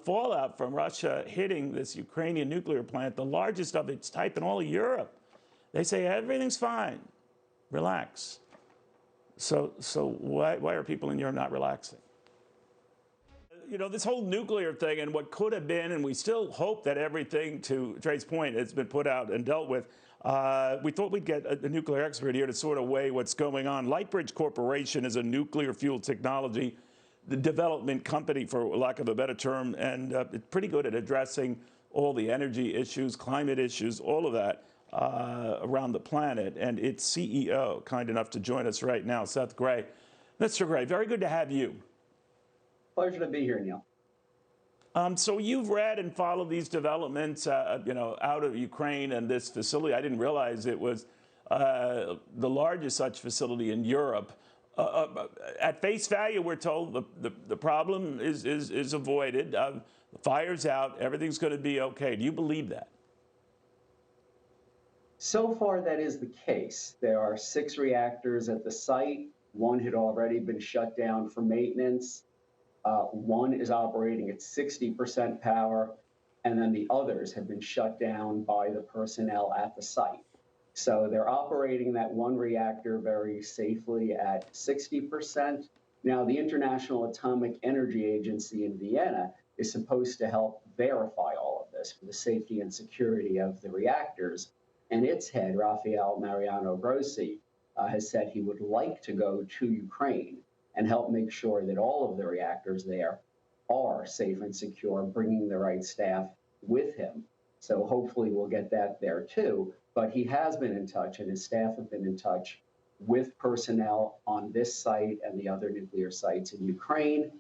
fallout from Russia hitting this Ukrainian nuclear plant, the largest of its type in all of Europe. They say everything's fine, relax. So why are people in Europe not relaxing? You know, this whole nuclear thing and what could have been, and we still hope that everything, to Dre's point, has been put out and dealt with. We thought we'd get a nuclear expert here to sort of weigh what's going on. Lightbridge Corporation is a nuclear fuel technology development company, for lack of a better term, and it's pretty good at addressing all the energy issues, climate issues, all of that around the planet. And its CEO, kind enough to join us right now, Seth Grae. Mr. Grae, very good to have you. Pleasure to be here, Neil. So you've read and followed these developments, you know, out of Ukraine and this facility. I didn't realize it was the largest such facility in Europe. At face value, we're told the problem is avoided. The fire's out. Everything's going to be okay. Do you believe that? So far, that is the case. There are 6 reactors at the site. 1 had already been shut down for maintenance. 1 is operating at 60% power, and then the others have been shut down by the personnel at the site. So they're operating that 1 reactor very safely at 60%. Now, the International Atomic Energy Agency in Vienna is supposed to help verify all of this for the safety and security of the reactors. And its head, Rafael Mariano Grossi, has said he would like to go to Ukraine and help make sure that all of the reactors there are safe and secure, bringing the right staff with him. So hopefully we'll get that there too. But he has been in touch, and his staff have been in touch with personnel on this site and the other nuclear sites in Ukraine,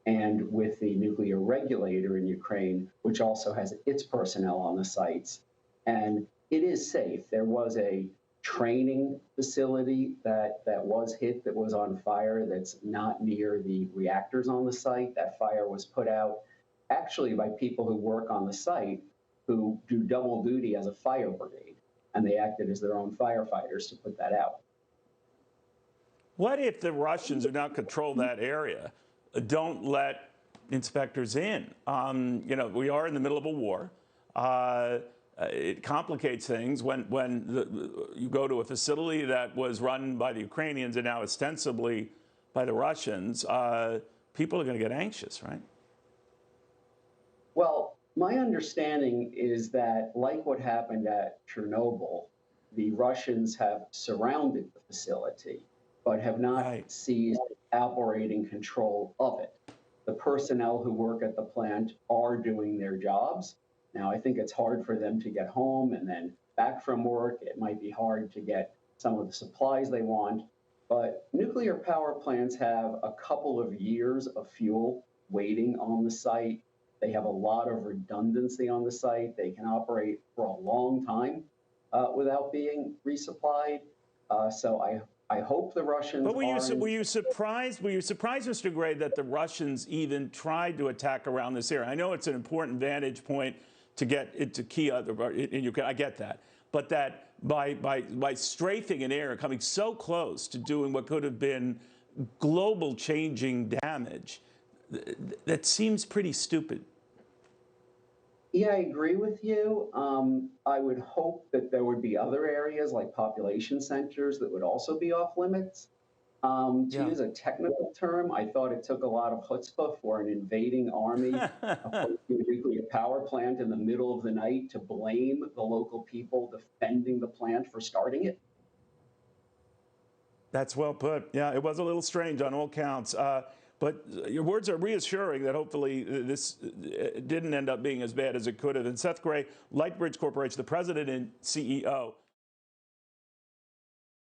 and with the nuclear regulator in Ukraine, which also has its personnel on the sites. And it is safe. There was a training facility that was hit, that was on fire, that's not near the reactors on the site. That fire was put out actually by people who work on the site who do double duty as a fire brigade, and they acted as their own firefighters to put that out. What if the Russians, who now control that area, don't let inspectors in? You know, we are in the middle of a war. It complicates things when you go to a facility that was run by the Ukrainians and now ostensibly by the Russians. People are going to get anxious, right? Well, my understanding is that, like what happened at Chernobyl, the Russians have surrounded the facility, but have not seized operating control of it. The personnel who work at the plant are doing their jobs. Now, I think it's hard for them to get home and then back from work. It might be hard to get some of the supplies they want. But nuclear power plants have a couple of years of fuel waiting on the site. They have a lot of redundancy on the site. They can operate for a long time without being resupplied. So I hope the Russians. But were you surprised, Mr. Grae, that the Russians even tried to attack around this area? I know it's an important vantage point to get into key in Ukraine. I get that, but that by strafing an area, coming so close to doing what could have been global changing damage, that seems pretty stupid. Yeah, I agree with you. I would hope that there would be other areas like population centers that would also be off limits. To use a technical term, I thought it took a lot of chutzpah for an invading army approaching a nuclear power plant in the middle of the night to blame the local people defending the plant for starting it. That's well put. Yeah, it was a little strange on all counts. But your words are reassuring that hopefully this didn't end up being as bad as it could have. And Seth Grae, Lightbridge Corporation, the president and CEO.